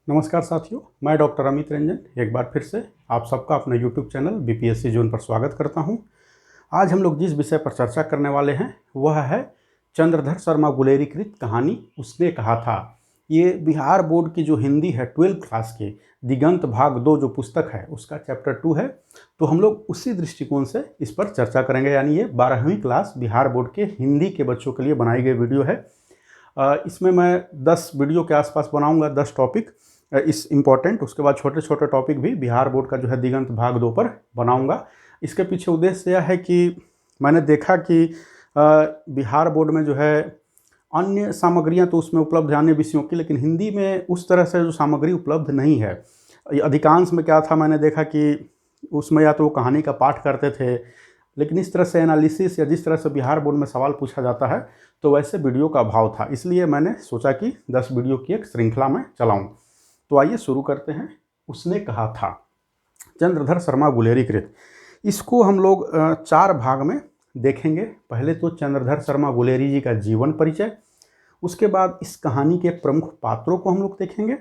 नमस्कार साथियों, मैं डॉक्टर अमित रंजन एक बार फिर से आप सबका अपना यूट्यूब चैनल बीपीएससी जोन पर स्वागत करता हूं। आज हम लोग जिस विषय पर चर्चा करने वाले हैं वह है चंद्रधर शर्मा गुलेरी कृत कहानी उसने कहा था। ये बिहार बोर्ड की जो हिंदी है 12th क्लास के दिगंत भाग 2 जो पुस्तक है उसका चैप्टर 2 है। तो हम लोग उसी दृष्टिकोण से इस पर चर्चा करेंगे, यानी ये 12वीं क्लास बिहार बोर्ड के हिंदी के बच्चों के लिए बनाई गई वीडियो है। इसमें मैं 10 वीडियो के आसपास बनाऊंगा, 10 टॉपिक इस इम्पॉर्टेंट, उसके बाद छोटे छोटे टॉपिक भी बिहार बोर्ड का जो है दिगंत भाग 2 पर बनाऊंगा। इसके पीछे उद्देश्य यह है कि मैंने देखा कि बिहार बोर्ड में जो है अन्य सामग्रियां तो उसमें उपलब्ध है अन्य विषयों की, लेकिन हिंदी में उस तरह से जो सामग्री उपलब्ध नहीं है। अधिकांश में क्या था, मैंने देखा कि उसमें या तो वो कहानी का पाठ करते थे, लेकिन इस तरह से एनालिसिस या जिस तरह से बिहार बोर्ड में सवाल पूछा जाता है तो वैसे वीडियो का अभाव था। इसलिए मैंने सोचा कि 10 वीडियो की एक श्रृंखला में चलाऊं। तो आइए शुरू करते हैं। उसने कहा था, चंद्रधर शर्मा गुलेरी कृत। इसको हम लोग 4 भाग में देखेंगे। पहले तो चंद्रधर शर्मा गुलेरी जी का जीवन परिचय, उसके बाद इस कहानी के प्रमुख पात्रों को हम लोग देखेंगे।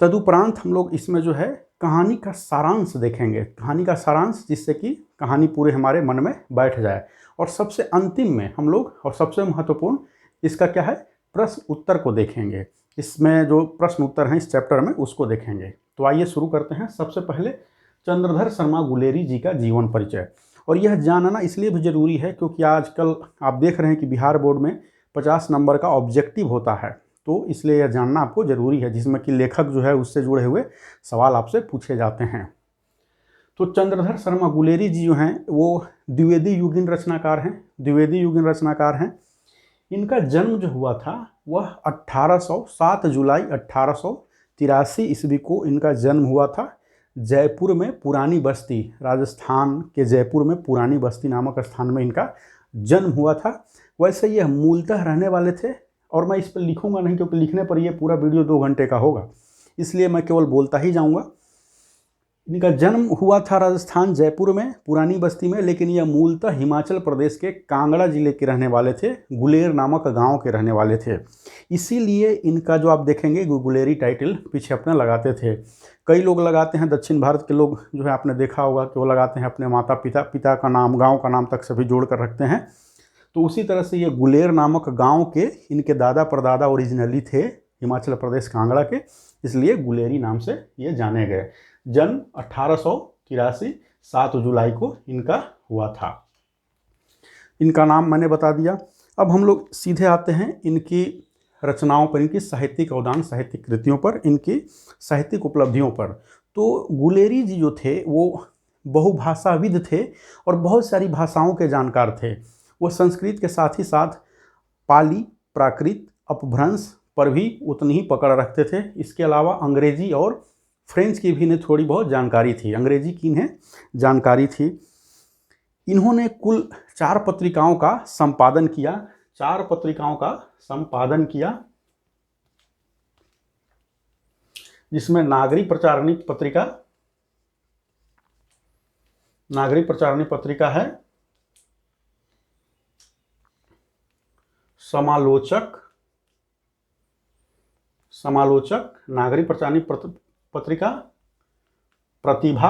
तदुपरांत हम लोग इसमें जो है कहानी का सारांश देखेंगे, कहानी का सारांश, जिससे कि कहानी पूरे हमारे मन में बैठ जाए। और सबसे अंतिम में हम लोग, और सबसे महत्वपूर्ण, इसका क्या है, प्रश्न उत्तर को देखेंगे। इसमें जो प्रश्न उत्तर हैं इस चैप्टर में उसको देखेंगे। तो आइए शुरू करते हैं। सबसे पहले चंद्रधर शर्मा गुलेरी जी का जीवन परिचय। और यह जानना इसलिए भी ज़रूरी है क्योंकि आजकल आप देख रहे हैं कि बिहार बोर्ड में 50 नंबर का ऑब्जेक्टिव होता है, तो इसलिए यह जानना आपको ज़रूरी है, जिसमें कि लेखक जो है उससे जुड़े हुए सवाल आपसे पूछे जाते हैं। तो चंद्रधर शर्मा गुलेरी जी जो हैं वो द्विवेदी युगीन रचनाकार हैं। द्विवेदी युगीन रचनाकार हैं। इनका जन्म जो हुआ था वह 7 जुलाई 1883 ईस्वी को इनका जन्म हुआ था। जयपुर में पुरानी बस्ती, राजस्थान के जयपुर में पुरानी बस्ती नामक स्थान में इनका जन्म हुआ था। वैसे यह मूलतः रहने वाले थे, और मैं इस पर लिखूंगा नहीं क्योंकि लिखने पर यह पूरा वीडियो 2 घंटे का होगा, इसलिए मैं केवल बोलता ही जाऊंगा। इनका जन्म हुआ था राजस्थान जयपुर में पुरानी बस्ती में, लेकिन यह मूलतः हिमाचल प्रदेश के कांगड़ा जिले के रहने वाले थे, गुलेर नामक गांव के रहने वाले थे। इसीलिए इनका जो आप देखेंगे गुलेरी टाइटल पीछे अपना लगाते थे। कई लोग लगाते हैं, दक्षिण भारत के लोग जो है आपने देखा होगा कि वो लगाते हैं अपने माता पिता का नाम, गाँव का नाम तक सभी जोड़ कर रखते हैं। तो उसी तरह से ये गुलेर नामक गाँव के इनके दादा परदादा ओरिजिनली थे हिमाचल प्रदेश कांगड़ा के, इसलिए गुलेरी नाम से ये जाने गए। जन्म 1883 7 जुलाई को इनका हुआ था। इनका नाम मैंने बता दिया। अब हम लोग सीधे आते हैं इनकी रचनाओं पर, इनकी साहित्यिक अवदान, साहित्यिक कृतियों पर, इनकी साहित्यिक उपलब्धियों पर। तो गुलेरी जी जो थे वो बहुभाषाविद थे और बहुत सारी भाषाओं के जानकार थे। वो संस्कृत के साथ ही साथ पाली, प्राकृत, अपभ्रंश पर भी उतनी ही पकड़ रखते थे। इसके अलावा अंग्रेजी और फ्रेंच की भी इन्हें थोड़ी बहुत जानकारी थी, अंग्रेजी की इन्हें जानकारी थी। इन्होंने कुल 4 पत्रिकाओं का संपादन किया, 4 पत्रिकाओं का संपादन किया, जिसमें नागरी प्रचारणी पत्रिका है, समालोचक, नागरी प्रचारणी पत्रिका, प्रतिभा,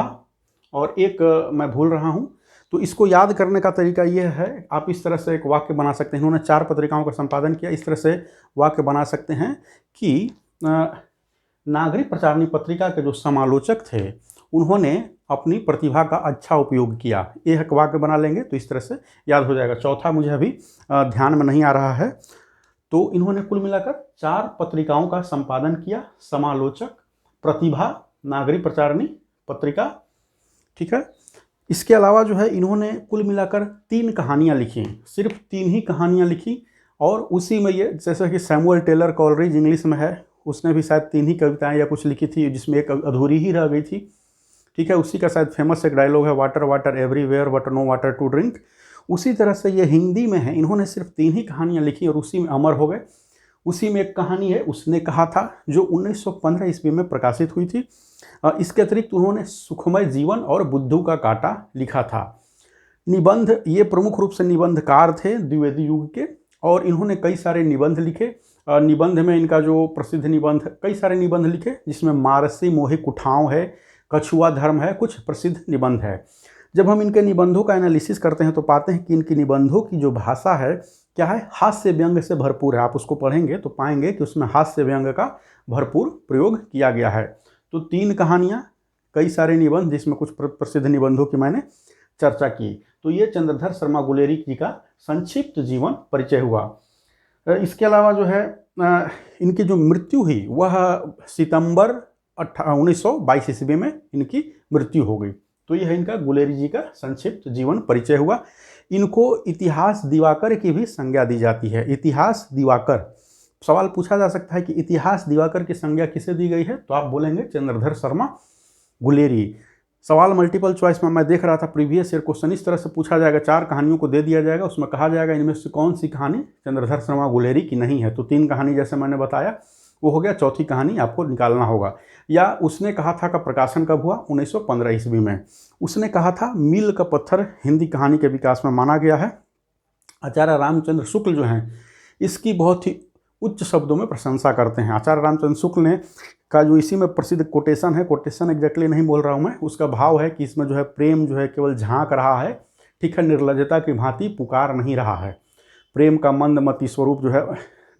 और एक मैं भूल रहा हूं। तो इसको याद करने का तरीका यह है, आप इस तरह से एक वाक्य बना सकते हैं। इन्होंने 4 पत्रिकाओं का संपादन किया, इस तरह से वाक्य बना सकते हैं कि नागरी प्रचारणी पत्रिका के जो समालोचक थे उन्होंने अपनी प्रतिभा का अच्छा उपयोग किया। यह एक वाक्य बना लेंगे तो इस तरह से याद हो जाएगा। चौथा मुझे अभी ध्यान में नहीं आ रहा है। तो इन्होंने कुल मिलाकर 4 पत्रिकाओं का संपादन किया, समालोचक, प्रतिभा, नागरी प्रचारणी पत्रिका, ठीक है। इसके अलावा जो है इन्होंने कुल मिलाकर 3 कहानियाँ लिखी, सिर्फ 3 ही कहानियाँ लिखी। और उसी में ये, जैसे कि सैमुअल टेलर कॉलरिज इंग्लिश में है, उसने भी शायद 3 ही कविताएं या कुछ लिखी थी, जिसमें एक अधूरी ही रह गई थी, ठीक है। उसी का शायद फेमस एक डायलॉग है, water water everywhere but no water to drink. उसी तरह से ये हिंदी में है, इन्होंने सिर्फ 3 ही कहानियाँ लिखी और उसी में अमर हो गए। उसी में एक कहानी है उसने कहा था, जो 1915 ईस्वी में प्रकाशित हुई थी। इसके अतिरिक्त उन्होंने सुखमय जीवन और बुद्धू का कांटा लिखा था। निबंध, ये प्रमुख रूप से निबंधकार थे द्विवेदी युग के, और इन्होंने कई सारे निबंध लिखे। निबंध में इनका जो प्रसिद्ध निबंध, कई सारे निबंध लिखे जिसमें मारसी मोहि कुठाव है, कछुआ धर्म है, कुछ प्रसिद्ध निबंध है। जब हम इनके निबंधों का एनालिसिस करते हैं तो पाते हैं कि इनकी निबंधों की जो भाषा है क्या है, हास्य व्यंग से भरपूर है। आप उसको पढ़ेंगे तो पाएंगे कि उसमें हास्य व्यंग का भरपूर प्रयोग किया गया है। तो 3 कहानियाँ, कई सारे निबंध जिसमें कुछ प्रसिद्ध निबंधों की मैंने चर्चा की। तो ये चंद्रधर शर्मा गुलेरी जी का संक्षिप्त जीवन परिचय हुआ। इसके अलावा जो है इनकी जो मृत्यु हुई वह सितंबर 1922 ईस्वी में इनकी मृत्यु हो गई। तो यह इनका गुलेरी जी का संक्षिप्त जीवन परिचय हुआ। इनको इतिहास दिवाकर की भी संज्ञा दी जाती है। इतिहास दिवाकर, सवाल पूछा जा सकता है कि इतिहास दिवाकर की संज्ञा किसे दी गई है, तो आप बोलेंगे चंद्रधर शर्मा गुलेरी। सवाल मल्टीपल चॉइस में मैं देख रहा था, प्रीवियस ईयर क्वेश्चन इस तरह से पूछा जाएगा, 4 कहानियों को दे दिया जाएगा, उसमें कहा जाएगा इनमें से कौन सी कहानी चंद्रधर शर्मा गुलेरी की नहीं है। तो 3 कहानी जैसे मैंने बताया वो हो गया, चौथी कहानी आपको निकालना होगा। या उसने कहा था का प्रकाशन कब हुआ, 1915 ईस्वी में। उसने कहा था मील का पत्थर हिंदी कहानी के विकास में माना गया है। आचार्य रामचंद्र शुक्ल जो हैं इसकी बहुत ही उच्च शब्दों में प्रशंसा करते हैं। आचार्य रामचंद्र शुक्ल ने का जो इसी में प्रसिद्ध कोटेशन है, कोटेशन एग्जैक्टली नहीं बोल रहा हूँ मैं, उसका भाव है कि इसमें जो है प्रेम जो है केवल झांक रहा है, ठीक है, निर्लजता की भांति पुकार नहीं रहा है, प्रेम का मंदमती स्वरूप जो है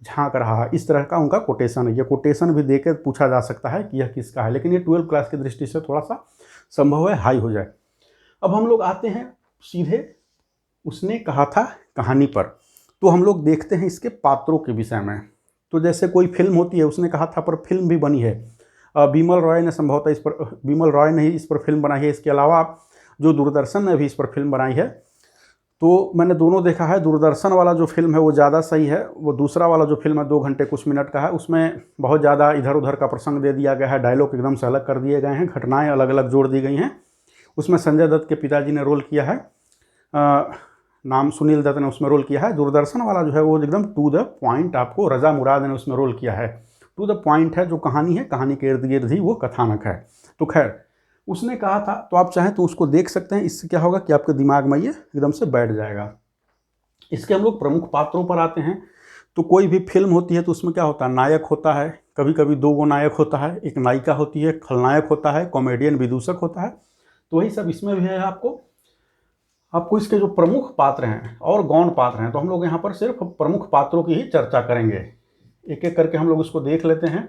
झांक रहा है। इस तरह का उनका कोटेशन है। ये कोटेशन भी देकर पूछा जा सकता है कि यह किसका है, लेकिन ये 12th क्लास की दृष्टि से थोड़ा सा संभव है हाई हो जाए। अब हम लोग आते हैं सीधे उसने कहा था कहानी पर। तो हम लोग देखते हैं इसके पात्रों के विषय में। तो जैसे कोई फिल्म होती है, उसने कहा था पर फिल्म भी बनी है, बिमल रॉय ने संभवतः इस पर, बिमल रॉय ने ही इस पर फिल्म बनाई है। इसके अलावा जो दूरदर्शन ने भी इस पर फिल्म बनाई है। तो मैंने दोनों देखा है। दूरदर्शन वाला जो फिल्म है वो ज़्यादा सही है। वो दूसरा वाला जो फिल्म है 2 घंटे कुछ मिनट का है, उसमें बहुत ज़्यादा इधर उधर का प्रसंग दे दिया गया है, डायलॉग एकदम से अलग कर दिए गए हैं, घटनाएँ अलग अलग जोड़ दी गई हैं। उसमें संजय दत्त के पिताजी ने रोल किया है, नाम सुनील दत्त ने उसमें रोल किया है। दूरदर्शन वाला जो है वो एकदम टू द पॉइंट, आपको रजा मुराद ने उसमें रोल किया है। टू द पॉइंट है जो कहानी है, कहानी के इर्द गिर्द ही वो कथानक है। तो खैर उसने कहा था, तो आप चाहें तो उसको देख सकते हैं। इससे क्या होगा कि आपके दिमाग में ये एकदम से बैठ जाएगा। इसके हम लोग प्रमुख पात्रों पर आते हैं। तो कोई भी फिल्म होती है तो उसमें क्या होता है, नायक होता है, कभी कभी 2 नायक होता है, एक नायिका होती है, खलनायक होता है, कॉमेडियन विदूषक होता है। तो वही सब इसमें भी है। आपको इसके जो प्रमुख पात्र हैं और गौण पात्र हैं, तो हम लोग यहाँ पर सिर्फ प्रमुख पात्रों की ही चर्चा करेंगे। एक एक करके हम लोग इसको देख लेते हैं।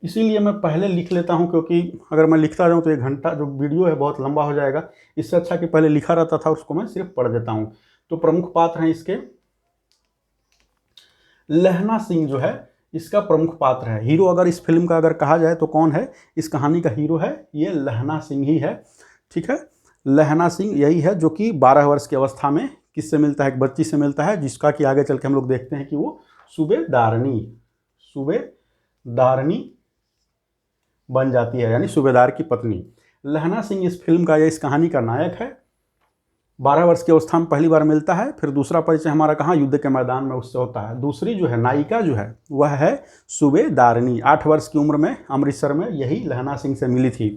इसीलिए मैं पहले लिख लेता हूँ, क्योंकि अगर मैं लिखता जाऊँ तो 1 घंटा जो वीडियो है बहुत लंबा हो जाएगा। इससे अच्छा कि पहले लिखा रहता था, उसको मैं सिर्फ पढ़ देता हूँ। तो प्रमुख पात्र हैं इसके, लहना सिंह जो है इसका प्रमुख पात्र है। हीरो अगर इस फिल्म का अगर कहा जाए तो कौन है, इस कहानी का हीरो है ये लहना सिंह ही है। ठीक है, लहना सिंह यही है जो कि 12 वर्ष की अवस्था में किससे मिलता है, एक बच्ची से मिलता है, जिसका कि आगे चल के हम लोग देखते हैं कि वो सूबेदारनी बन जाती है, यानी सूबेदार की पत्नी। लहना सिंह इस फिल्म का या इस कहानी का नायक है। 12 वर्ष की अवस्था में पहली बार मिलता है। फिर दूसरा परिचय हमारा कहाँ, युद्ध के मैदान में उससे होता है। दूसरी जो है नायिका जो है वह है सूबेदारनी। 8 वर्ष की उम्र में अमृतसर में यही लहना सिंह से मिली थी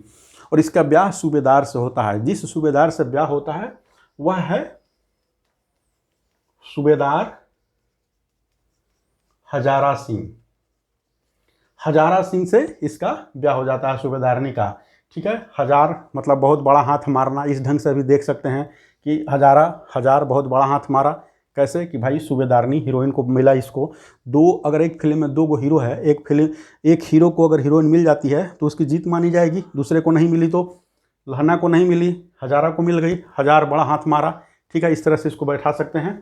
और इसका ब्याह सूबेदार से होता है। जिस सूबेदार से ब्याह होता है वह है सूबेदार हजारा सिंह। हजारा सिंह से इसका ब्याह हो जाता है सूबेदारनी का। ठीक है, हजार मतलब बहुत बड़ा हाथ मारना, इस ढंग से भी देख सकते हैं कि हजार बहुत बड़ा हाथ मारा। कैसे कि भाई सूबेदारनी हीरोइन को मिला इसको। अगर एक फिल्म में 2 गो हीरो है, एक हीरो को अगर हीरोइन मिल जाती है तो उसकी जीत मानी जाएगी। दूसरे को नहीं मिली तो लहना को नहीं मिली, हजारा को मिल गई, हजार बड़ा हाथ मारा। ठीक है, इस तरह से इसको बैठा सकते हैं।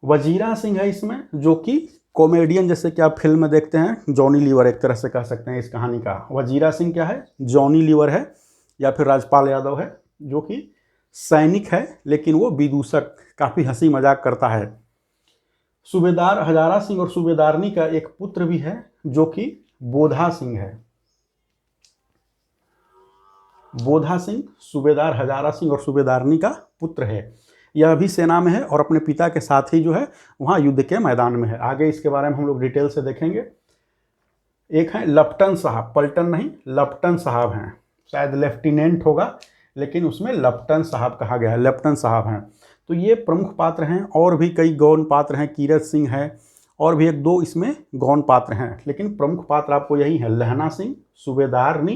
वजीरा सिंह है इसमें, जो कि कॉमेडियन, जैसे कि आप फिल्म में देखते हैं जॉनी लीवर, एक तरह से कह सकते हैं इस कहानी का। वजीरा सिंह क्या है, जॉनी लीवर है या फिर राजपाल यादव है, जो कि सैनिक है लेकिन वो विदूषक, काफ़ी हंसी मजाक करता है। सूबेदार हजारा सिंह और सूबेदारनी का एक पुत्र भी है जो कि बोधा सिंह है। बोधा सिंह सूबेदार हजारा सिंह और सूबेदारनी का पुत्र है। यह भी सेना में है और अपने पिता के साथ ही जो है वहाँ युद्ध के मैदान में है। आगे इसके बारे में हम लोग डिटेल से देखेंगे। एक है लप्टन साहब, पलटन नहीं, लप्टन साहब हैं, शायद लेफ्टिनेंट होगा लेकिन उसमें लप्टन साहब कहा गया है, लेफ्टन साहब हैं। तो ये प्रमुख पात्र हैं। और भी कई गौण पात्र हैं, कीरत सिंह है, और भी एक दो इसमें गौण पात्र हैं, लेकिन प्रमुख पात्र आपको यही है, लहना सिंह, सूबेदारनी,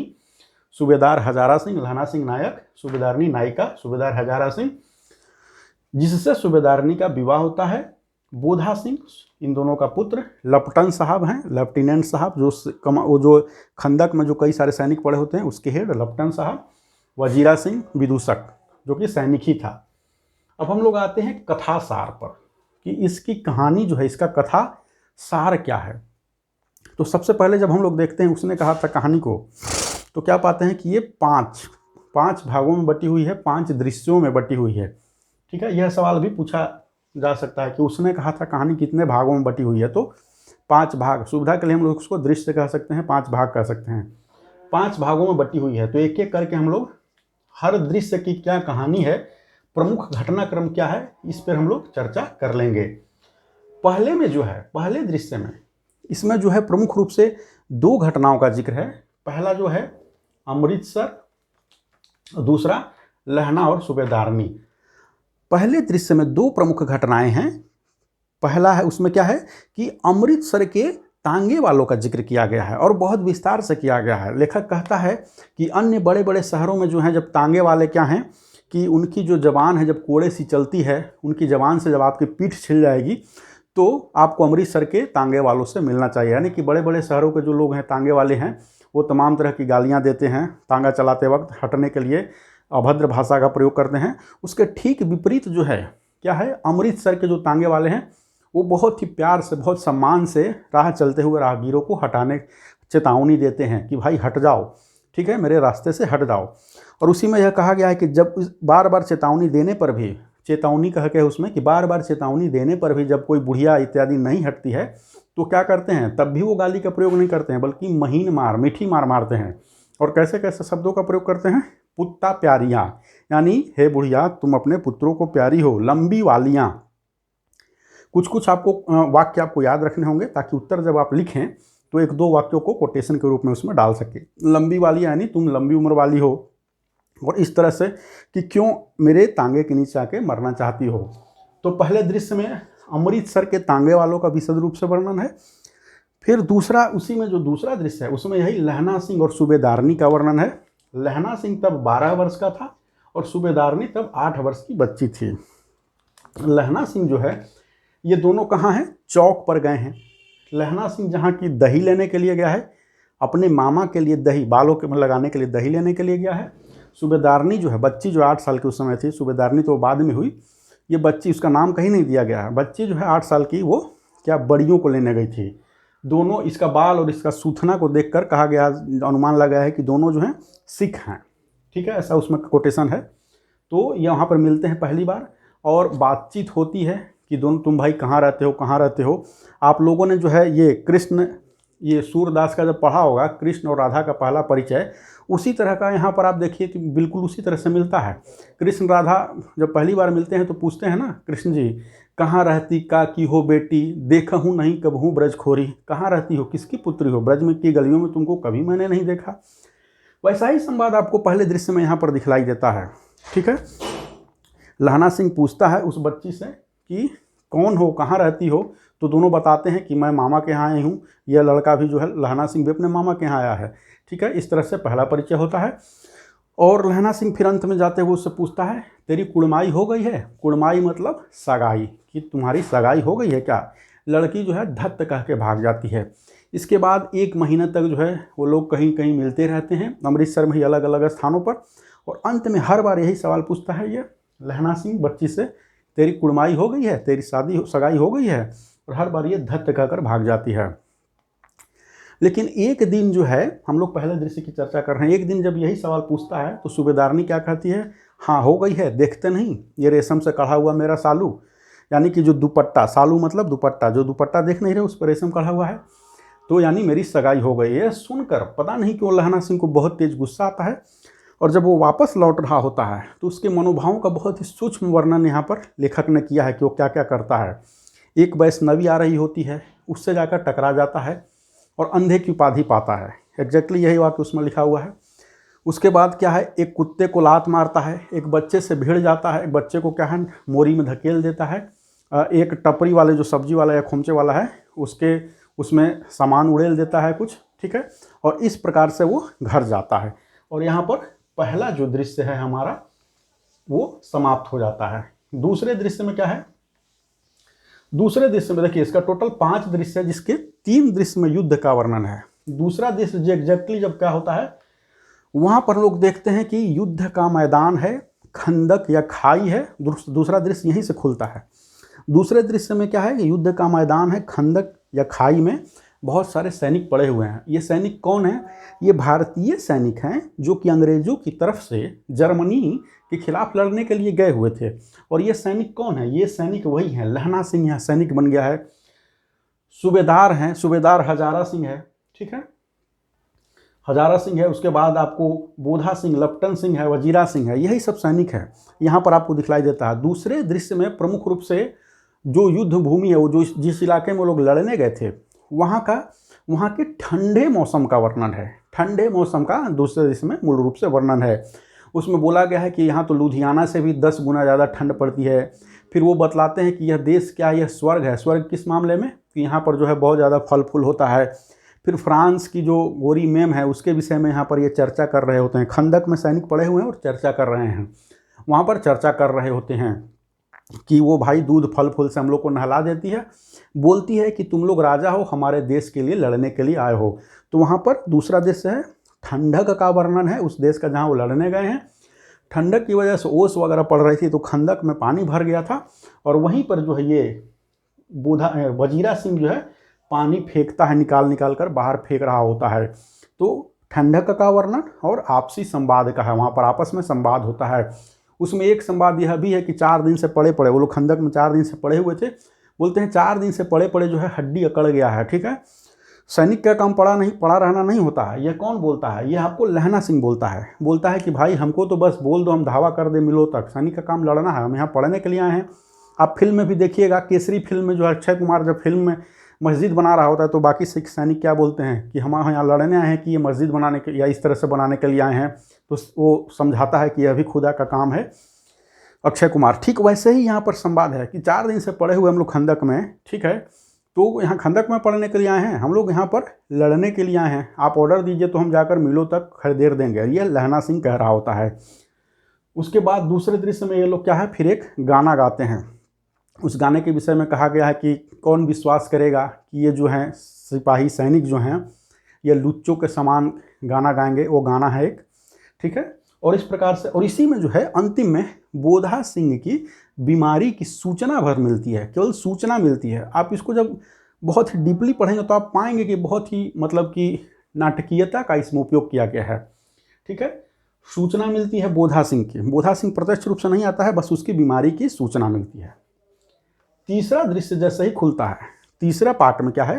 सूबेदार हजारा सिंह, लहना सिंह नायक, सूबेदारनी नायिका, सूबेदार हजारा सिंह, जिससे सूबेदारनी का विवाह होता है। बोधा सिंह, इन दोनों का पुत्र। लपटन साहब हैं, लेफ्टिनेंट साहब, वो जो खंदक में जो कई सारे सैनिक पड़े होते हैं उसके हेड लपटन साहब। वजीरा सिंह विदूषक, जो कि सैनिक ही था। अब हम लोग आते हैं कथा सार पर कि इसकी कहानी जो है, इसका कथा सार क्या है। तो सबसे पहले जब हम लोग देखते हैं, उसने कहा था कहानी को, तो क्या पाते हैं कि ये पांच भागों में बटी हुई है, 5 दृश्यों में बटी हुई है। ठीक है, यह सवाल भी पूछा जा सकता है कि उसने कहा था कहानी कितने भागों में बटी हुई है। तो 5 भाग, सुविधा के लिए हम लोग उसको दृश्य कह सकते हैं, 5 भाग कह सकते हैं। 5 भागों में बटी हुई है, तो एक एक करके हम लोग हर दृश्य की क्या कहानी है, प्रमुख घटनाक्रम क्या है, इस पर हम लोग चर्चा कर लेंगे। पहले में जो है, पहले दृश्य में, इसमें जो है प्रमुख रूप से 2 घटनाओं का जिक्र है। पहला जो है अमृतसर, दूसरा लहना और सूबेदारनी। पहले दृश्य में 2 प्रमुख घटनाएं हैं। पहला है, उसमें क्या है कि अमृतसर के तांगे वालों का जिक्र किया गया है और बहुत विस्तार से किया गया है। लेखक कहता है कि अन्य बड़े बड़े शहरों में जो हैं, जब तांगे वाले क्या हैं कि उनकी जो जबान है जब कोड़े सी चलती है, उनकी जबान से जब आपकी पीठ छिल जाएगी, तो आपको अमृतसर के तांगे वालों से मिलना चाहिए। यानी कि बड़े बड़े शहरों के जो लोग हैं, तांगे वाले हैं, वो तमाम तरह की गालियाँ देते हैं तांगा चलाते वक्त, हटने के लिए अभद्र भाषा का प्रयोग करते हैं। उसके ठीक विपरीत जो है क्या है, अमृतसर के जो तांगे वाले हैं वो बहुत ही प्यार से, बहुत सम्मान से राह चलते हुए राहगीरों को हटाने, चेतावनी देते हैं कि भाई हट जाओ, ठीक है, मेरे रास्ते से हट जाओ। और उसी में यह कहा गया है कि जब बार बार चेतावनी देने पर भी, चेतावनी कह के उसमें कि बार बार चेतावनी देने पर भी जब कोई बुढ़िया इत्यादि नहीं हटती है, तो क्या करते हैं, तब भी वो गाली का प्रयोग नहीं करते हैं, बल्कि महीन मार, मीठी मार मारते हैं। और कैसे कैसे शब्दों का प्रयोग करते हैं, पुत्ता प्यारियाँ, यानी हे बुढ़िया तुम अपने पुत्रों को प्यारी हो, लंबी वालियाँ। कुछ कुछ आपको वाक्य आपको याद रखने होंगे, ताकि उत्तर जब आप लिखें तो 1-2 वाक्यों को कोटेशन के रूप में उसमें डाल सके। लंबी वाली यानी तुम लंबी उम्र वाली हो, और इस तरह से कि क्यों मेरे तांगे के नीचे आके मरना चाहती हो। तो पहले दृश्य में अमृतसर के तांगे वालों का विशद रूप से वर्णन है। फिर दूसरा, उसी में जो दूसरा दृश्य है उसमें यही लहना सिंह और सूबेदारनी का वर्णन है। लहना सिंह तब 12 वर्ष का था और सूबेदारनी तब 8 वर्ष की बच्ची थी। लहना सिंह जो है, ये दोनों कहाँ हैं, चौक पर गए हैं। लहना सिंह जहाँ की दही लेने के लिए गया है, अपने मामा के लिए दही, बालों के में लगाने के लिए दही लेने के लिए गया है। सूबेदारनी जो है, बच्ची जो 8 साल की उस समय थी, सूबेदारनी तो बाद में हुई, ये बच्ची, उसका नाम कहीं नहीं दिया गया है, बच्ची जो है 8 साल की, वो क्या बड़ियों को लेने गई थी। दोनों, इसका बाल और इसका सूथना को देखकर कहा गया, अनुमान लगाया है कि दोनों जो हैं सिख हैं। ठीक है, ऐसा उसमें कोटेशन है। तो यहाँ पर मिलते हैं पहली बार और बातचीत होती है कि दोनों, तुम भाई कहाँ रहते हो, कहाँ रहते हो। आप लोगों ने जो है ये कृष्ण, ये सूरदास का जब पढ़ा होगा, कृष्ण और राधा का पहला परिचय, उसी तरह का यहाँ पर आप देखिए कि बिल्कुल उसी तरह से मिलता है। कृष्ण राधा जब पहली बार मिलते हैं तो पूछते हैं ना, कृष्ण जी कहाँ रहती का की हो बेटी, देखा हूँ नहीं कब हूँ ब्रज खोरी, कहाँ रहती हो, किसकी पुत्री हो, ब्रज में की गलियों में तुमको कभी मैंने नहीं देखा। वैसा ही संवाद आपको पहले दृश्य में यहाँ पर दिखलाई देता है। ठीक है, लहना सिंह पूछता है उस बच्ची से कि कौन हो, कहाँ रहती हो, तो दोनों बताते हैं कि मैं मामा के यहाँ आई हूँ। यह लड़का भी जो है, लहना सिंह भी अपने मामा के यहाँ आया है। ठीक है, इस तरह से पहला परिचय होता है। और लहना सिंह फिर अंत में जाते हुए उससे पूछता है, तेरी कुड़माई हो गई है। कुड़माई मतलब सगाई, कि तुम्हारी सगाई हो गई है क्या। लड़की जो है धत्त कह के भाग जाती है। इसके बाद 1 महीने तक जो है वो लोग कहीं कहीं मिलते रहते हैं, अमृतसर में ही अलग अलग स्थानों पर। और अंत में हर बार यही सवाल पूछता है ये लहना सिंह बच्ची से, तेरी कुड़माई हो गई है, तेरी सगाई हो गई है। और हर बार ये धत्त कहकर भाग जाती है। लेकिन एक दिन जो है, हम लोग पहले दृश्य की चर्चा कर रहे हैं, एक दिन जब यही सवाल पूछता है तो सूबेदारनी क्या कहती है, हाँ हो गई है, देखते नहीं ये रेशम से कढ़ा हुआ मेरा सालू, यानी कि जो दुपट्टा, सालू मतलब दुपट्टा, जो दुपट्टा देख नहीं रहे उस पर रेशम कढ़ा हुआ है, तो यानी मेरी सगाई हो गई है। सुनकर पता नहीं क्यों लहना सिंह को बहुत तेज गुस्सा आता है। और जब वो वापस लौट रहा होता है तो उसके मनोभावों का बहुत ही सूक्ष्म वर्णन यहाँ पर लेखक ने किया है कि वो क्या क्या करता है। एक वैष्णवी आ रही होती है, उससे जाकर टकरा जाता है और अंधे की उपाधि पाता है। एग्जैक्टली यही वाक्य उसमें लिखा हुआ है। उसके बाद क्या है, एक कुत्ते को लात मारता है, एक बच्चे से भिड़ जाता है, एक बच्चे को क्या है मोरी में धकेल देता है, एक टपरी वाले जो सब्जी वाला या खोमचे वाला है उसमें सामान उड़ेल देता है कुछ, ठीक है। और इस प्रकार से वो घर जाता है और यहाँ पर पहला जो दृश्य है हमारा वो समाप्त हो जाता है। दूसरे दृश्य में क्या है, दूसरे दृश्य में देखिए इसका टोटल 5 दृश्य है, जिसके 3 दृश्य में युद्ध का वर्णन है। दूसरा दृश्य जो एग्जैक्टली जब क्या होता है, वहाँ पर लोग देखते हैं कि युद्ध का मैदान है, खंदक या खाई है। दूसरा दृश्य यहीं से खुलता है। दूसरे दृश्य में क्या है कि युद्ध का मैदान है, खंदक या खाई में बहुत सारे सैनिक पड़े हुए हैं। ये सैनिक कौन हैं? ये भारतीय सैनिक हैं जो कि अंग्रेज़ों की तरफ से जर्मनी के खिलाफ लड़ने के लिए गए हुए थे। और ये सैनिक कौन है? ये सैनिक वही हैं, लहना सिंह यहाँ सैनिक बन गया है, सूबेदार हैं, सूबेदार हजारा सिंह है, ठीक है, हजारा सिंह है। उसके बाद आपको बोधा सिंह, लपटन सिंह है, वजीरा सिंह है, यही सब सैनिक है यहाँ पर आपको दिखलाई देता है। दूसरे दृश्य में प्रमुख रूप से जो युद्ध भूमि है, वो जो जिस इलाके में लोग लड़ने गए थे वहाँ के ठंडे मौसम का वर्णन है। ठंडे मौसम का दूसरे दृश्य में मूल रूप से वर्णन है। उसमें बोला गया है कि यहाँ तो लुधियाना से भी 10 गुना ज़्यादा ठंड पड़ती है। फिर वो बतलाते हैं कि यह देश क्या है, यह स्वर्ग है। स्वर्ग किस मामले में? कि यहाँ पर जो है बहुत ज़्यादा फल फूल होता है। फिर फ्रांस की जो गोरी मेम है उसके विषय में यहाँ पर ये चर्चा कर रहे होते हैं। खंदक में सैनिक पड़े हुए हैं और चर्चा कर रहे हैं, वहाँ पर चर्चा कर रहे होते हैं कि वो भाई दूध फल फूल से हम लोग को नहला देती है, बोलती है कि तुम लोग राजा हो, हमारे देश के लिए लड़ने के लिए आए हो। तो वहाँ पर दूसरा देश है, ठंडक का वर्णन है उस देश का जहाँ वो लड़ने गए हैं। ठंडक की वजह से ओस वगैरह पड़ रही थी तो खंदक में पानी भर गया था और वहीं पर जो है ये वजीरा सिंह जो है पानी फेंकता है, निकाल कर बाहर फेंक रहा होता है। तो ठंडक का वर्णन और आपसी संवाद का है, वहाँ पर आपस में संवाद होता है। उसमें एक संवाद यह भी है कि 4 दिन से पड़े वो लोग खंदक में 4 दिन से पड़े हुए थे। बोलते हैं 4 दिन से पड़े जो है हड्डी अकड़ गया है, ठीक है। सैनिक का काम पड़ा रहना नहीं होता है। यह कौन बोलता है? यह आपको लहना सिंह बोलता है कि भाई हमको तो बस बोल दो, हम धावा कर दे मिलो तक। सैनिक का काम लड़ना है, हम यहाँ पढ़ने के लिए आए हैं। आप फिल्म में भी देखिएगा, केसरी फिल्म में जो है अक्षय कुमार जब फिल्म में मस्जिद बना रहा होता है तो बाकी सिख सैनिक क्या बोलते हैं कि हम यहाँ लड़ने आए हैं कि ये मस्जिद बनाने के या इस तरह से बनाने के लिए आए हैं। तो वो समझाता है कि यह भी खुदा का काम है, अक्षय कुमार। ठीक वैसे ही यहाँ पर संवाद है कि 4 दिन से पड़े हुए हम लोग खंदक में, ठीक है, तो यहाँ खंदक में पढ़ने के लिए आए हैं, हम लोग यहाँ पर लड़ने के लिए आए हैं। आप ऑर्डर दीजिए तो हम जाकर मिलों तक खरीदेर देंगे, ये लहना सिंह कह रहा होता है। उसके बाद दूसरे दृश्य में ये लोग क्या है, फिर एक गाना गाते हैं। उस गाने के विषय में कहा गया है कि कौन विश्वास करेगा कि ये जो हैं सिपाही सैनिक जो हैं ये लुच्चों के समान गाना गाएंगे। वो गाना है एक, ठीक है। और इस प्रकार से, और इसी में जो है अंतिम में बोधा सिंह की बीमारी की सूचना भर मिलती है, केवल सूचना मिलती है। आप इसको जब बहुत ही डीपली पढ़ेंगे तो आप पाएंगे कि बहुत ही मतलब कि नाटकीयता का इसमें उपयोग किया गया है, ठीक है। सूचना मिलती है बोधा सिंह की। बोधा सिंह प्रत्यक्ष रूप से नहीं आता है, बस उसकी बीमारी की सूचना मिलती है। तीसरा दृश्य जैसे ही खुलता है, तीसरा पार्ट में क्या है,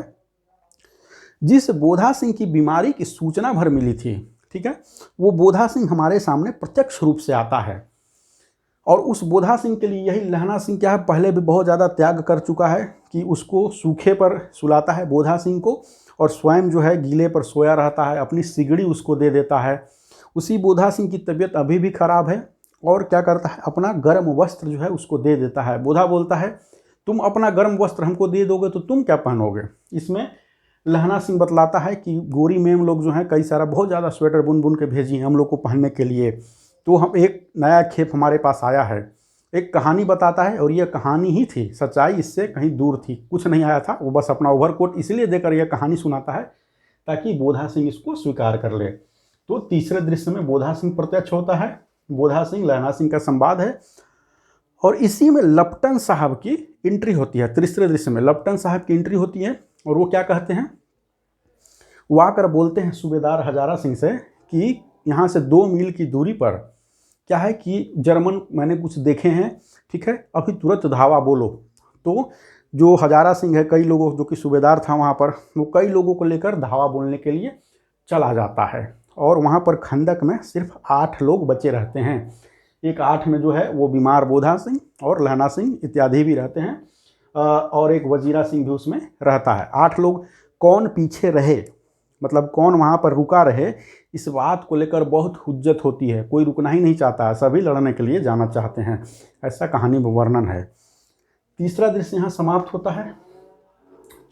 जिस बोधा सिंह की बीमारी की सूचना भर मिली थी, ठीक है, वो बोधा सिंह हमारे सामने प्रत्यक्ष रूप से आता है। और उस बोधा सिंह के लिए यही लहना सिंह क्या है, पहले भी बहुत ज़्यादा त्याग कर चुका है कि उसको सूखे पर सुलाता है बोधा सिंह को, और स्वयं जो है गीले पर सोया रहता है, अपनी सिगड़ी उसको दे देता है। उसी बोधा सिंह की तबीयत अभी भी खराब है और क्या करता है, अपना गर्म वस्त्र जो है उसको दे देता है। बोधा बोलता है तुम अपना गर्म वस्त्र हमको दे दोगे तो तुम क्या पहनोगे। इसमें लहना सिंह बतलाता है कि गोरी मेम लोग जो हैं कई सारा बहुत ज़्यादा स्वेटर बुन बुन के भेजी हैं हम लोग को पहनने के लिए, तो हम एक नया खेप हमारे पास आया है। एक कहानी बताता है और यह कहानी ही थी, सच्चाई इससे कहीं दूर थी, कुछ नहीं आया था। वो बस अपना ओवरकोट इसलिए देकर यह कहानी सुनाता है ताकि बोधा सिंह इसको स्वीकार कर ले। तो तीसरे दृश्य में बोधा सिंह प्रत्यक्ष होता है, बोधा सिंह लहना सिंह का संवाद है। और इसी में लपटन साहब की एंट्री होती है। तीसरे दृश्य में लपटन साहब की एंट्री होती है और वो क्या कहते हैं, वो आकर बोलते हैं सूबेदार हजारा सिंह से कि यहाँ से 2 मील की दूरी पर क्या है कि जर्मन मैंने कुछ देखे हैं, ठीक है, अभी तुरंत धावा बोलो। तो जो हजारा सिंह है, कई लोगों जो कि सूबेदार था वहाँ पर, वो कई लोगों को लेकर धावा बोलने के लिए चला जाता है। और वहाँ पर खंदक में सिर्फ 8 लोग बचे रहते हैं। एक 8 में जो है वो बीमार बोधा सिंह और लहना सिंह इत्यादि भी रहते हैं, और एक वजीरा सिंह भी उसमें रहता है। 8 लोग। कौन पीछे रहे, मतलब कौन वहाँ पर रुका रहे, इस बात को लेकर बहुत हुज्जत होती है। कोई रुकना ही नहीं चाहता है, सभी लड़ने के लिए जाना चाहते हैं। ऐसा कहानी में वर्णन है। तीसरा दृश्य यहाँ समाप्त होता है।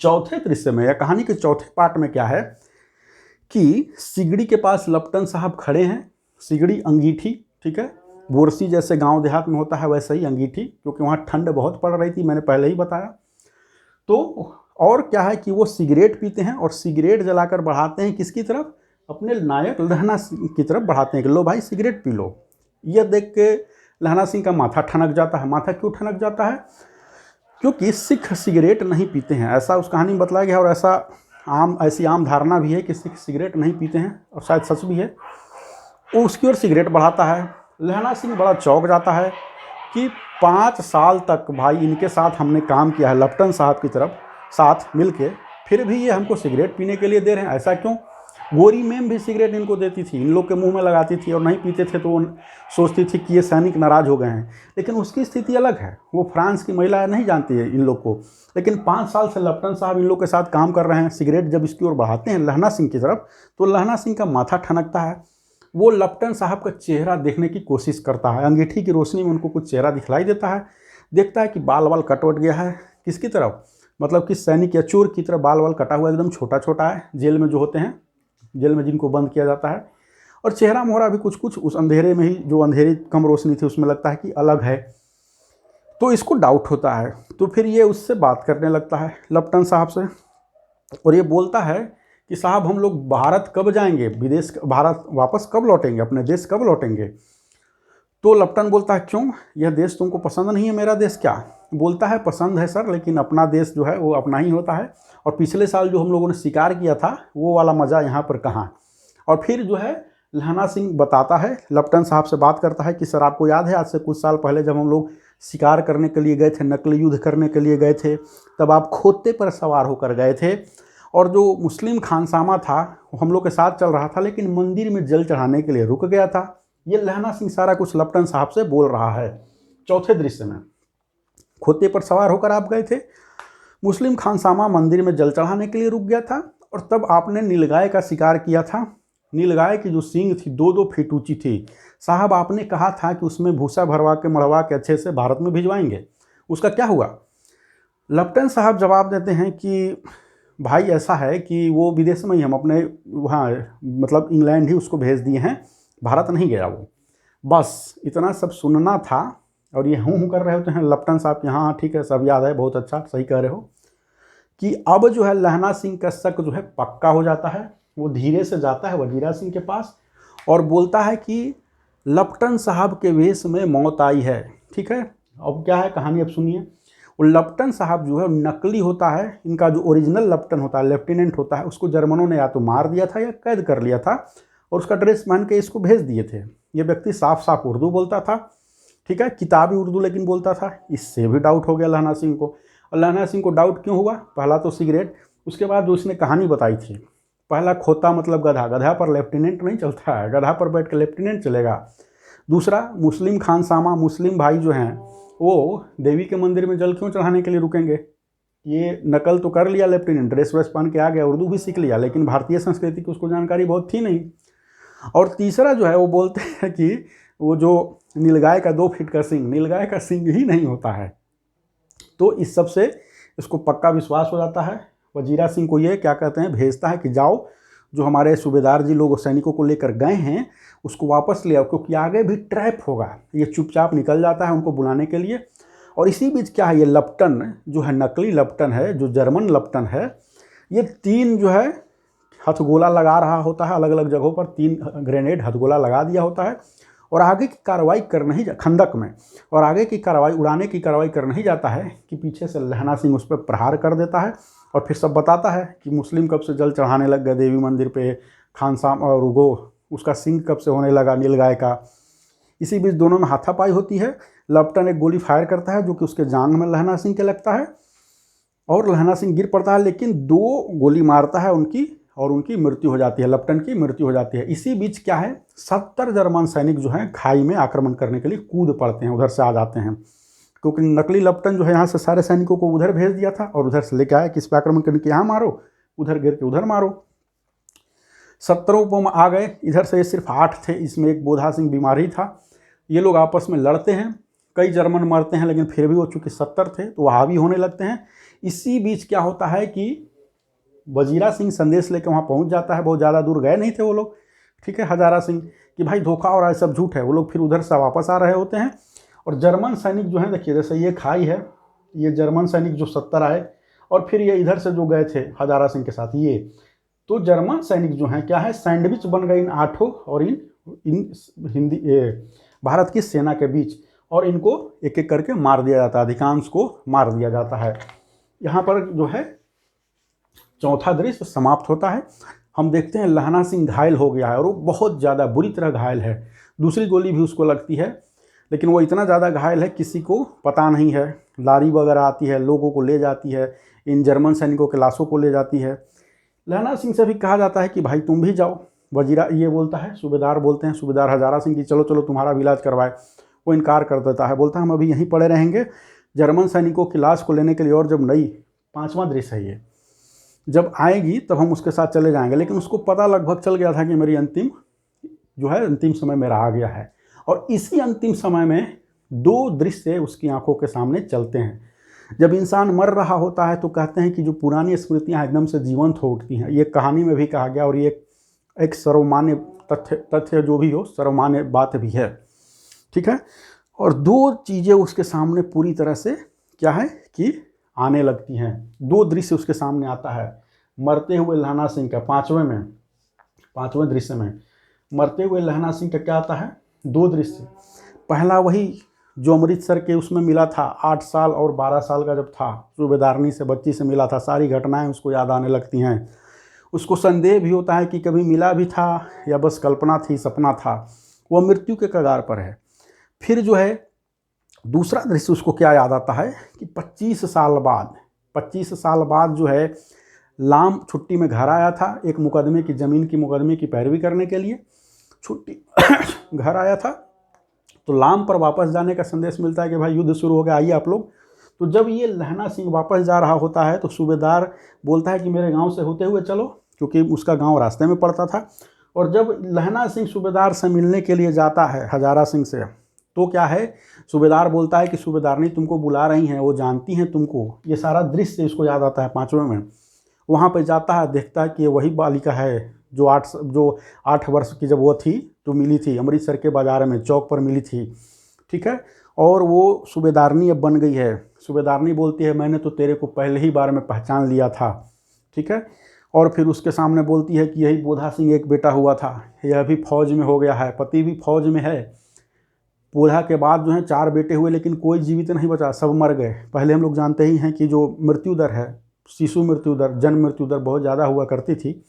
चौथे दृश्य में या कहानी के चौथे पार्ट में क्या है कि सिगड़ी के पास लपटन साहब खड़े हैं। सिगड़ी अंगीठी, ठीक है, बोरसी जैसे गांव देहात में होता है वैसे ही अंगीठी, क्योंकि वहाँ ठंड बहुत पड़ रही थी, मैंने पहले ही बताया। तो और क्या है कि वो सिगरेट पीते हैं और सिगरेट जलाकर बढ़ाते हैं किसकी तरफ, अपने नायक लहना सिंह की तरफ बढ़ाते हैं कि लो भाई सिगरेट पी लो। यह देख के लहना सिंह का माथा ठनक जाता है। माथा क्यों ठनक जाता है? क्योंकि सिख सिगरेट नहीं पीते हैं, ऐसा उस कहानी में बताया गया। और ऐसी आम धारणा भी है कि सिख सिगरेट नहीं पीते हैं, और शायद सच भी है। वो उसकी ओर सिगरेट बढ़ाता है। लहना सिंह बड़ा चौंक जाता है कि 5 साल तक भाई इनके साथ हमने काम किया है, लपटन साहब की तरफ साथ मिलके, फिर भी ये हमको सिगरेट पीने के लिए दे रहे हैं, ऐसा क्यों? गोरी मैम भी सिगरेट इनको देती थी, इन लोग के मुंह में लगाती थी, और नहीं पीते थे तो वो सोचती थी कि ये सैनिक नाराज़ हो गए हैं। लेकिन उसकी स्थिति अलग है, वो फ्रांस की महिला नहीं जानती है इन लोग को। लेकिन 5 साल से लपटन साहब इन लोग के साथ काम कर रहे हैं। सिगरेट जब इसकी ओर बढ़ाते हैं लहना सिंह की तरफ, तो लहना सिंह का माथा ठनकता है। वो लपटन साहब का चेहरा देखने की कोशिश करता है। अंगीठी की रोशनी में उनको कुछ चेहरा दिखलाई देता है। देखता है कि बाल वाल कटवट गया है। किसकी तरफ? मतलब कि सैनिक या चोर की तरफ बाल वाल कटा हुआ एकदम छोटा छोटा है, जेल में जो होते हैं, जेल में जिनको बंद किया जाता है। और चेहरा मोहरा भी कुछ कुछ उस अंधेरे में ही, जो अंधेरी कम रोशनी थी उसमें लगता है कि अलग है। तो इसको डाउट होता है। तो फिर ये उससे बात करने लगता है लपटन साहब से, और ये बोलता है कि साहब हम लोग भारत कब जाएंगे, विदेश भारत वापस कब लौटेंगे, अपने देश कब लौटेंगे? तो लपटन बोलता है क्यों, यह देश तुमको पसंद नहीं है? मेरा देश क्या? बोलता है पसंद है सर, लेकिन अपना देश जो है वो अपना ही होता है, और पिछले साल जो हम लोगों ने शिकार किया था वो वाला मज़ा यहाँ पर कहाँ। और फिर जो है लहना सिंह बताता है, लपटन साहब से बात करता है कि सर आपको याद है आज से कुछ साल पहले जब हम लोग शिकार करने के लिए गए थे, नकली युद्ध करने के लिए गए थे, तब आप खोते पर सवार होकर गए थे, और जो मुस्लिम खानसामा था वो हम लोग के साथ चल रहा था, लेकिन मंदिर में जल चढ़ाने के लिए रुक गया था। ये लहना सिंह सारा कुछ लपटन साहब से बोल रहा है। चौथे दृश्य में खोते पर सवार होकर आप गए थे, मुस्लिम खानसामा मंदिर में जल चढ़ाने के लिए रुक गया था, और तब आपने नीलगाय का शिकार किया था। नीलगाय की जो सींग थी 2-2 फीट ऊंची थी। साहब आपने कहा था कि उसमें भूसा भरवा के मढ़वा के अच्छे से भारत में भिजवाएंगे, उसका क्या हुआ? लपटन साहब जवाब देते हैं कि भाई ऐसा है कि वो विदेश में ही, हम अपने वहाँ मतलब इंग्लैंड ही उसको भेज दिए हैं, भारत नहीं गया वो। बस इतना सब सुनना था। और ये हूँ कर रहे होते हैं लपटन साहब कि हाँ ठीक है सब याद है, बहुत अच्छा, सही कह रहे हो। कि अब जो है लहना सिंह का शक जो है पक्का हो जाता है। वो धीरे से जाता है वजीरा सिंह के पास और बोलता है कि लपटन साहब के वेश में मौत आई है। ठीक है, अब क्या है कहानी, अब सुनिए। वो लपटन साहब जो है नकली होता है, इनका जो ओरिजिनल लपटन होता है, लेफ्टिनेंट होता है, उसको जर्मनों ने या तो मार दिया था या कैद कर लिया था, और उसका ड्रेस पहन के इसको भेज दिए थे। ये व्यक्ति साफ साफ उर्दू बोलता था, ठीक है, किताबी उर्दू लेकिन बोलता था। इससे भी डाउट हो गया लहना सिंह को। और लहना सिंह को डाउट क्यों हुआ? पहला तो सिगरेट, उसके बाद जो उसने कहानी बताई थी, पहला खोता मतलब गधा, गधा पर लेफ्टिनेंट नहीं चलता है, गधा पर बैठ के लेफ्टिनेंट चलेगा। दूसरा मुस्लिम खानसामा, मुस्लिम भाई जो हैं वो देवी के मंदिर में जल क्यों चढ़ाने के लिए रुकेंगे? ये नकल तो कर लिया लेफ्टिनेंट, ड्रेस वेस पहन के आ गया, उर्दू भी सीख लिया, लेकिन भारतीय संस्कृति की उसको जानकारी बहुत थी नहीं। और तीसरा जो है वो बोलते हैं कि वो जो नीलगाय का 2 फीट का सिंग, नीलगाय का सिंग ही नहीं होता है। तो इस सब से इसको पक्का विश्वास हो जाता है। वजीरा सिंह को ये क्या कहते हैं, भेजता है कि जाओ जो हमारे सूबेदार जी लोग सैनिकों को लेकर गए हैं उसको वापस ले आओ, क्योंकि आगे भी ट्रैप होगा। ये चुपचाप निकल जाता है उनको बुलाने के लिए। और इसी बीच क्या है, ये लपटन जो है नकली लपटन है, जो जर्मन लपटन है, ये 3 जो है हथगोला लगा रहा होता है, अलग अलग जगहों पर 3 ग्रेनेड हथगोला लगा दिया होता है, और आगे की कार्रवाई कर नहीं खंदक में, और आगे की कार्रवाई उड़ाने की कार्रवाई कर नहीं जाता है कि पीछे से लहना सिंह उस पर प्रहार कर देता है और फिर सब बताता है कि मुस्लिम कब से जल चढ़ाने लग गए देवी मंदिर पे, खानसाम और वो उसका सिंह कब से होने लगा नीलगाय का। इसी बीच दोनों में हाथापाई होती है। लपटन एक गोली फायर करता है जो कि उसके जांघ में लहना सिंह के लगता है, और लहना सिंह गिर पड़ता है, लेकिन 2 गोली मारता है उनकी, और उनकी मृत्यु हो जाती है, लपटन की मृत्यु हो जाती है। इसी बीच क्या है, 70 जर्मन सैनिक जो हैं खाई में आक्रमण करने के लिए कूद पड़ते हैं, उधर से आ जाते हैं, क्योंकि नकली लपटन जो है यहाँ से सारे सैनिकों को उधर भेज दिया था और उधर से लेके आया कि इस पर आक्रमण करने के यहाँ मारो, उधर गिर के उधर मारो। 70 में आ गए, इधर से ये सिर्फ 8 थे, इसमें एक बोधा सिंह बीमारी था। ये लोग आपस में लड़ते हैं, कई जर्मन मरते हैं, लेकिन फिर भी वो चूँकि 70 थे तो हावी होने लगते हैं। इसी बीच क्या होता है कि वजीरा सिंह संदेश लेकर वहाँ पहुँच जाता है, बहुत ज़्यादा दूर गए नहीं थे वो लोग, ठीक है, हजारा सिंह, कि भाई धोखा और ये सब झूठ है। वो लोग फिर उधर से वापस आ रहे होते हैं और जर्मन सैनिक जो हैं, देखिए जैसे ये खाई है, ये जर्मन सैनिक जो 70 आए और फिर ये इधर से जो गए थे हजारा सिंह के साथ, ये तो जर्मन सैनिक जो हैं क्या है, सैंडविच बन गए इन 8 और इन हिंदी भारत की सेना के बीच, और इनको एक एक करके मार दिया जाता है, अधिकांश को मार दिया जाता है। यहाँ पर जो है चौथा दृश्य समाप्त होता है। हम देखते हैं लहना सिंह घायल हो गया है और वो बहुत ज़्यादा बुरी तरह घायल है, दूसरी गोली भी उसको लगती है, लेकिन वो इतना ज़्यादा घायल है किसी को पता नहीं है। लारी वगैरह आती है, लोगों को ले जाती है, इन जर्मन सैनिकों के लाशों को ले जाती है। लहना सिंह से भी कहा जाता है कि भाई तुम भी जाओ। वजीरा ये बोलता है, सूबेदार बोलते हैं, सूबेदार हजारा सिंह की चलो चलो तुम्हारा भी इलाज करवाए। वो इनकार कर देता है, बोलता है हम अभी यहीं पड़े रहेंगे जर्मन सैनिकों की लाश को लेने के लिए, और जब नई 5वां दृश्य है ये, जब आएगी तब हम उसके साथ चले जाएंगे। लेकिन उसको पता लगभग चल गया था कि मेरी अंतिम समय मेरा आ गया है। और इसी अंतिम समय में 2 दृश्य उसकी आंखों के सामने चलते हैं। जब इंसान मर रहा होता है तो कहते हैं कि जो पुरानी स्मृतियां एकदम से जीवंत हो उठती हैं, ये कहानी में भी कहा गया, और ये एक सर्वमान्य तथ्य जो भी हो, सर्वमान्य बात भी है, ठीक है। और 2 चीज़ें उसके सामने पूरी तरह से क्या है कि आने लगती हैं। 2 दृश्य उसके सामने आता है। मरते हुए लहना सिंह का 5वें दृश्य में मरते हुए लहना सिंह का क्या आता है, 2 दृश्य। पहला वही जो अमृतसर के उसमें मिला था, 8 साल और 12 साल का जब था, सूबेदारनी से बच्ची से मिला था, सारी घटनाएं उसको याद आने लगती हैं। उसको संदेह भी होता है कि कभी मिला भी था या बस कल्पना थी, सपना था। वो मृत्यु के कगार पर है। फिर जो है दूसरा दृश्य उसको क्या याद आता है कि 25 साल बाद जो है लाम छुट्टी में घर आया था, एक ज़मीन की मुकदमे की पैरवी करने के लिए छुट्टी घर आया था। तो लाम पर वापस जाने का संदेश मिलता है कि भाई युद्ध शुरू हो गया, आइए आप लोग। तो जब ये लहना सिंह वापस जा रहा होता है तो सूबेदार बोलता है कि मेरे गांव से होते हुए चलो, क्योंकि उसका गांव रास्ते में पड़ता था। और जब लहना सिंह सूबेदार से मिलने के लिए जाता है हजारा सिंह से, तो क्या है, सूबेदार बोलता है कि सूबेदारनी तुमको बुला रही हैं, वो जानती हैं तुमको। ये सारा दृश्य इसको याद आता है 5वें में। वहाँ पर जाता है, देखता है कि वही बालिका है जो 8 वर्ष की जब वो थी, जो मिली थी अमृतसर के बाज़ार में चौक पर मिली थी, ठीक है। और वो सूबेदारनी अब बन गई है। सूबेदारनी बोलती है मैंने तो तेरे को पहले ही बार में पहचान लिया था, ठीक है। और फिर उसके सामने बोलती है कि यही बोधा सिंह एक बेटा हुआ था, यह भी फौज में हो गया है, पति भी फौज में है। बोधा के बाद जो है 4 बेटे हुए, लेकिन कोई जीवित नहीं बचा, सब मर गए। पहले हम लोग जानते ही हैं कि जो मृत्यु दर है, शिशु मृत्यु दर, जन्म मृत्यु दर बहुत ज़्यादा हुआ करती थी।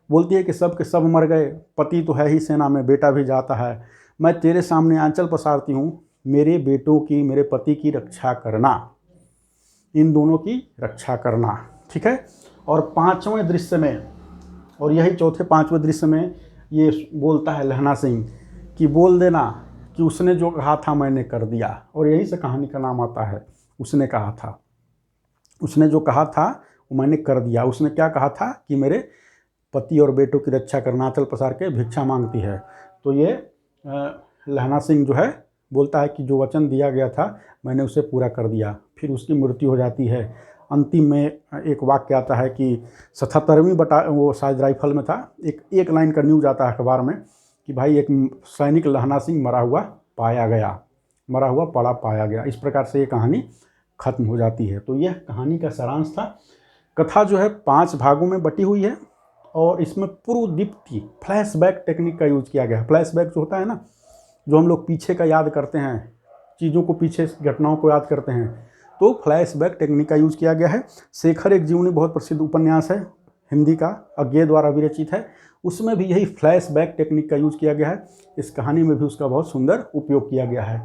बोलती है कि सब के सब मर गए, पति तो है ही सेना में, बेटा भी जाता है। मैं तेरे सामने आंचल पसारती हूँ, मेरे बेटों की, मेरे पति की रक्षा करना, इन दोनों की रक्षा करना, ठीक है। और 5वें दृश्य में, और यही 5वें दृश्य में ये बोलता है लहना सिंह कि बोल देना कि उसने जो कहा था मैंने कर दिया। और यही से कहानी का नाम आता है, उसने कहा था, उसने जो कहा था वो मैंने कर दिया। उसने क्या कहा था कि मेरे पति और बेटों की रक्षा करना, आंचल पसार के भिक्षा मांगती है। तो ये लहना सिंह जो है बोलता है कि जो वचन दिया गया था मैंने उसे पूरा कर दिया। फिर उसकी मृत्यु हो जाती है। अंतिम में एक वाक्य आता है कि 77वीं वो शायद राइफल में था, एक लाइन का न्यूज़ आता है अखबार में कि भाई एक सैनिक लहना सिंह मरा हुआ पड़ा पाया गया। इस प्रकार से ये कहानी खत्म हो जाती है। तो यह कहानी का सारांश था। कथा जो है 5 भागों में बटी हुई है और इसमें पूर्व दीप्ति फ्लैशबैक टेक्निक का यूज़ किया गया है। फ्लैशबैक जो होता है ना, जो हम लोग पीछे का याद करते हैं, चीज़ों को, पीछे घटनाओं को याद करते हैं, तो फ्लैशबैक टेक्निक का यूज़ किया गया है। शेखर एक जीवनी बहुत प्रसिद्ध उपन्यास है हिंदी का, अज्ञे द्वारा विरचित है, उसमें भी यही फ्लैशबैक टेक्निक का यूज़ किया गया है। इस कहानी में भी उसका बहुत सुंदर उपयोग किया गया है।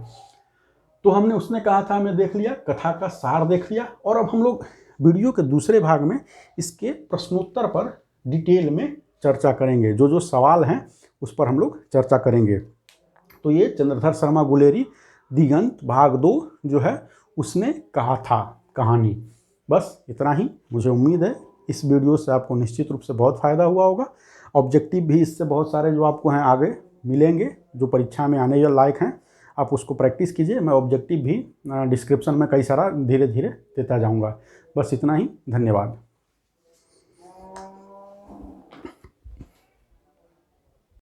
तो हमने उसने कहा था हमें देख लिया, कथा का सार देख लिया, और अब हम लोग वीडियो के दूसरे भाग में इसके प्रश्नोत्तर पर डिटेल में चर्चा करेंगे। जो जो सवाल हैं उस पर हम लोग चर्चा करेंगे। तो ये चंद्रधर शर्मा गुलेरी दिगंत भाग 2 जो है उसने कहा था कहानी। बस इतना ही। मुझे उम्मीद है इस वीडियो से आपको निश्चित रूप से बहुत फ़ायदा हुआ होगा। ऑब्जेक्टिव भी इससे बहुत सारे जो आपको हैं आगे मिलेंगे, जो परीक्षा में आने के लायक हैं, आप उसको प्रैक्टिस कीजिए। मैं ऑब्जेक्टिव भी डिस्क्रिप्शन में कई सारा धीरे धीरे देता जाऊँगा। बस इतना ही, धन्यवाद।